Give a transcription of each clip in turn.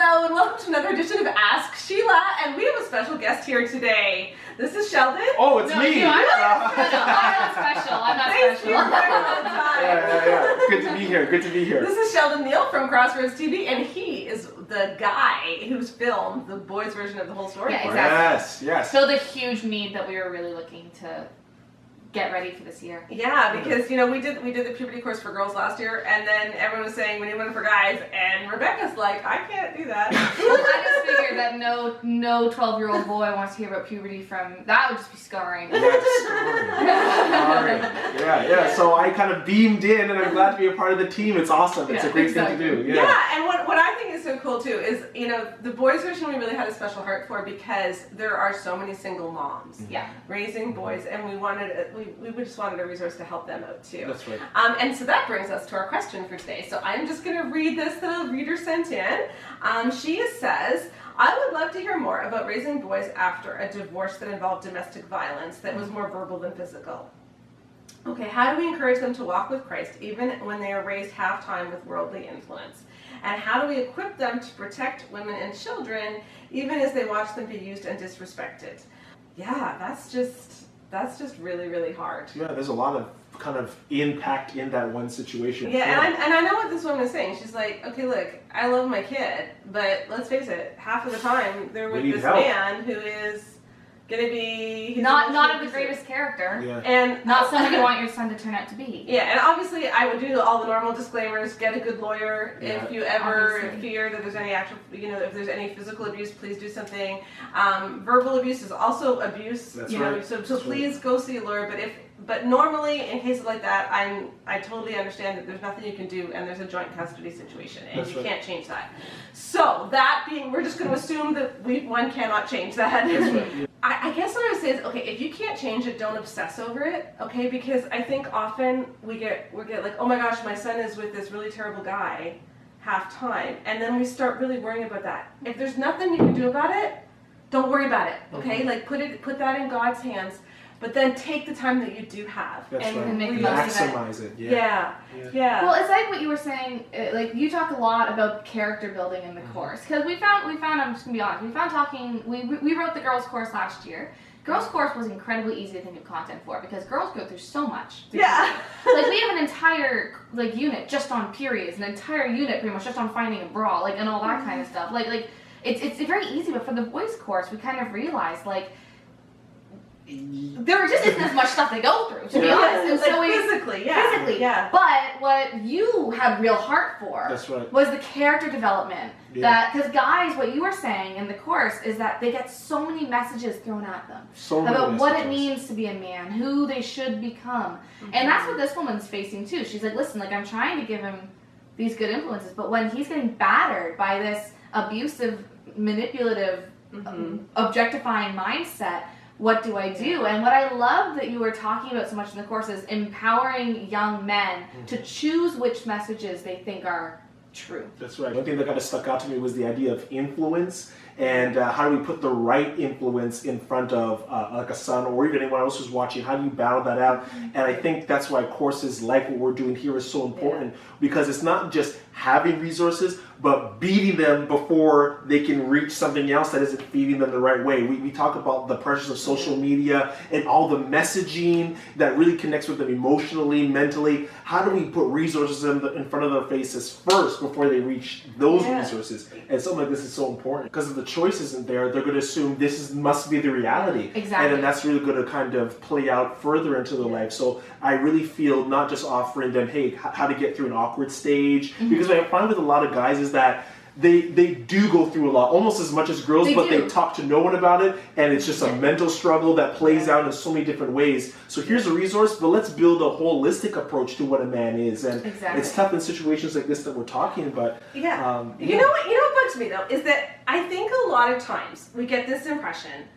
Hello and welcome to another edition of Ask Sheila, and we have a special guest here today. This is Sheldon. Oh, it's me! I'm not special. I'm not Thanks special. for coming all the time. Yeah. Good to be here. Good to be here. This is Sheldon Neal from Crossroads TV, and he is the guy who's filmed the boys' version of the whole story. Yeah, for us. exactly. Yes. Filled a huge need that we were really looking to get ready for this year. Yeah, because we did the puberty course for girls last year, and then everyone was saying we need one for guys, and Rebecca's like, I can't do that. Well, I just figured that no 12-year-old boy wants to hear about puberty that would just be scarring. Scarring. Yeah. So I kind of beamed in, and I'm glad to be a part of the team. It's awesome. It's a great thing to do. Yeah, and what I think is so cool too is, the boys version we really had a special heart for because there are so many single moms raising boys, and we just wanted a resource to help them out too. That's right. And so that brings us to our question for today. So I'm just going to read this that a reader sent in. She says, I would love to hear more about raising boys after a divorce that involved domestic violence that was more verbal than physical. Okay, how do we encourage them to walk with Christ even when they are raised half-time with worldly influence? And how do we equip them to protect women and children even as they watch them be used and disrespected? Yeah, that's just really, really hard. Yeah, there's a lot of kind of impact in that one situation. Yeah, and I know what this woman is saying. She's like, okay, look, I love my kid, but let's face it, half of the time they're with this man who is going to be... Not of the greatest character. Yeah. And not someone you want your son to turn out to be. Yeah, and obviously I would do all the normal disclaimers, get a good lawyer if you ever fear that there's any actual, if there's any physical abuse, please do something. Verbal abuse is also abuse, That's right. So please go see a lawyer, but normally in cases like that, I totally understand that there's nothing you can do and there's a joint custody situation and you can't change that. So that being, we're just going to assume that one cannot change that. That's right. I guess what I would say is, okay, if you can't change it, don't obsess over it, okay? Because I think often we get like, oh my gosh, my son is with this really terrible guy half time, and then we start really worrying about that. If there's nothing you can do about it, don't worry about it, okay? Like put that in God's hands, but then take the time that you do have and make the most of it. Yeah. Well, it's like what you were saying. Like you talk a lot about character building in the course because we found. I'm just gonna be honest. We wrote the girls' course last year. Girls' course was incredibly easy to think of content for because girls go through so much. Yeah. Like we have an entire unit just on periods, an entire unit pretty much just on finding a bra, and all that kind of stuff. Like it's very easy, but for the boys' course, we kind of realized there just isn't as much stuff they go through, to be honest. And so physically. But what you had real heart for was the character development. That because guys, what you were saying in the course is that they get so many messages thrown at them about what it means to be a man, who they should become, and that's what this woman's facing too. She's like, listen, I'm trying to give him these good influences, but when he's getting battered by this abusive, manipulative, objectifying mindset. What do I do? And what I love that you were talking about so much in the course is empowering young men to choose which messages they think are true. That's right. One thing that kind of stuck out to me was the idea of influence and how do we put the right influence in front of like a son or even anyone else who's watching. How do you battle that out? And I think that's why courses like what we're doing here is so important because it's not just having resources, but beating them before they can reach something else that isn't feeding them the right way. We talk about the pressures of social media and all the messaging that really connects with them emotionally, mentally. How do we put resources in front of their faces first before they reach those resources? And something like this is so important because if the choice isn't there, they're going to assume must be the reality. Exactly. And then that's really going to kind of play out further into their life. So I really feel not just offering them, hey, how to get through an awkward stage, because what I find with a lot of guys is that they do go through a lot, almost as much as girls, but they talk to no one about it, and it's just a mental struggle that plays out in so many different ways. So here's a resource, but let's build a holistic approach to what a man is, and it's tough in situations like this that we're talking about. You know what bugs me though is that I think a lot of times we get this impression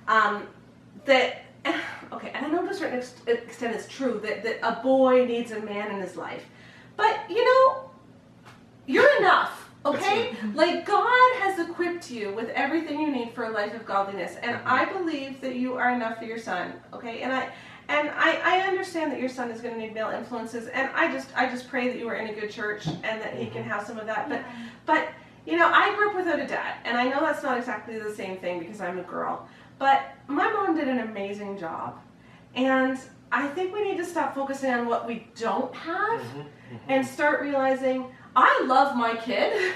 that and I know to a certain extent it's true that a boy needs a man in his life, but you're enough. Okay? Like God has equipped you with everything you need for a life of godliness. And I believe that you are enough for your son. Okay? And I understand that your son is going to need male influences. And I just pray that you are in a good church and that he can have some of that. But you know, I grew up without a dad, and I know that's not exactly the same thing because I'm a girl, but my mom did an amazing job. And I think we need to stop focusing on what we don't have and start realizing I love my kid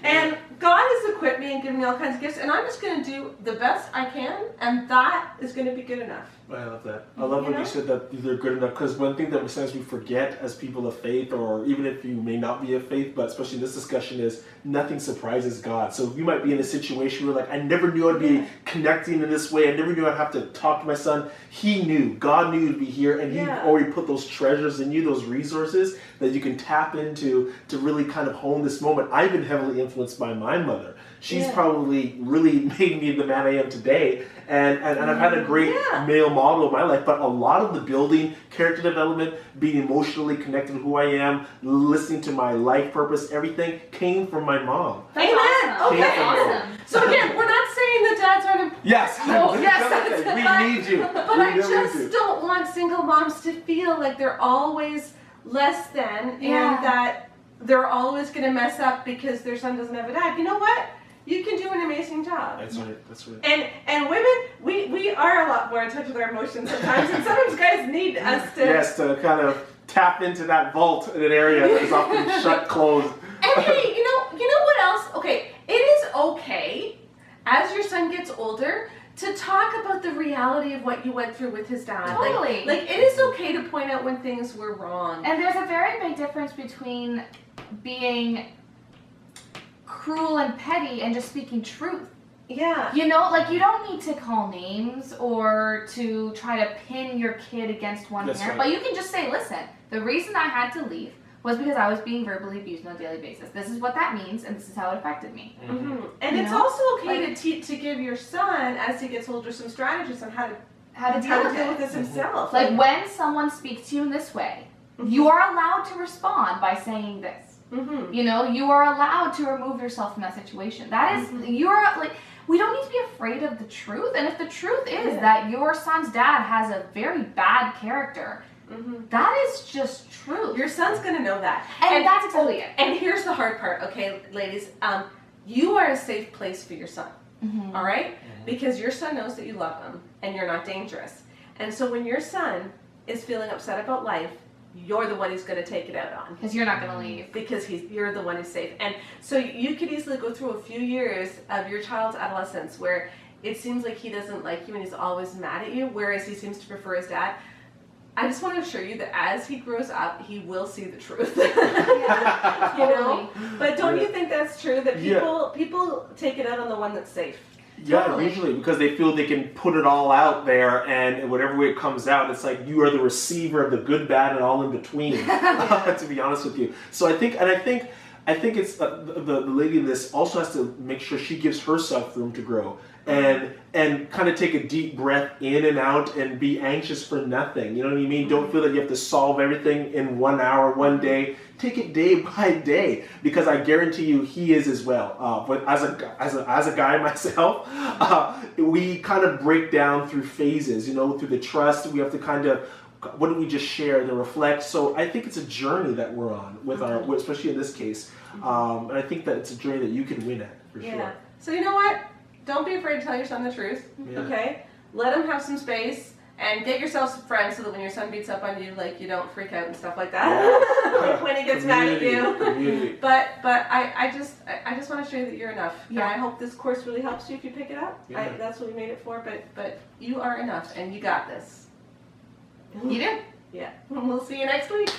and God has equipped me and given me all kinds of gifts, and I'm just going to do the best I can, and that is going to be good enough. I love that. I love when you said that they're good enough, because one thing that sometimes we forget as people of faith, or even if you may not be of faith, but especially in this discussion, is nothing surprises God. So you might be in a situation where, like, I never knew I'd be connecting in this way. I never knew I'd have to talk to my son. He knew. God knew you'd be here, and He already put those treasures in you, those resources that you can tap into to really kind of hone this moment. I've been heavily influenced by my mother. She's probably really made me the man I am today. And I've had a great male model in my life, but a lot of the building, character development, being emotionally connected to who I am, listening to my life purpose, everything came from my mom. Amen. Awesome. Okay. Awesome. So again, we're not saying that dads aren't important. Yes. No, yes. We need you. But I just don't want single moms to feel like they're always less than and that they're always going to mess up because their son doesn't have a dad. You know what? You can do an amazing job. That's right. That's right. And women, we are a lot more in touch with our emotions sometimes, and sometimes guys need us to... Yes, to kind of tap into that vault in an area that is often shut closed. And hey, you know what else? Okay, it is okay, as your son gets older, to talk about the reality of what you went through with his dad. Totally. Like it is okay to point out when things were wrong. And there's a very big difference between being cruel and petty and just speaking truth. Yeah. You know, like you don't need to call names or to try to pin your kid against one parent, but you can just say, listen, the reason I had to leave was because I was being verbally abused on a daily basis. This is what that means, and this is how it affected me. And it's also okay to give your son, as he gets older, some strategies on how to deal with this himself. Like when someone speaks to you in this way, you are allowed to respond by saying this. You know, you are allowed to remove yourself from that situation. That is, you're like, we don't need to be afraid of the truth. And if the truth is that your son's dad has a very bad character, that is just true. Your son's going to know that. And that's exactly it. And here's the hard part, okay, ladies. You are a safe place for your son, all right? Because your son knows that you love him and you're not dangerous. And so when your son is feeling upset about life, you're the one who's going to take it out on. Because you're not going to leave. Because you're the one who's safe. And so you could easily go through a few years of your child's adolescence where it seems like he doesn't like you and he's always mad at you, whereas he seems to prefer his dad. I just want to assure you that as he grows up, he will see the truth. You know? But don't you think that's true? That people take it out on the one that's safe? Yeah, usually, because they feel they can put it all out there, and whatever way it comes out, it's like you are the receiver of the good, bad, and all in between. To be honest with you, so I think it's the lady in this also has to make sure she gives herself room to grow and kind of take a deep breath in and out and be anxious for nothing. You know what I mean? Don't feel that you have to solve everything in 1 hour, one day. Take it day by day, because I guarantee you he is as well. But as a guy myself, we kind of break down through phases. You know, through the trust, we have to kind of, what did we just share, and reflect. So I think it's a journey that we're on with our, especially in this case. And I think that it's a journey that you can win at for sure. So you know what? Don't be afraid to tell your son the truth. Okay? Let him have some space. And get yourself some friends so that when your son beats up on you, like, you don't freak out and stuff like that. When he gets mad at you. But I just want to show you that you're enough. And I hope this course really helps you if you pick it up. That's what we made it for. But you are enough, and you got this. You do. Yeah. We'll see you next week.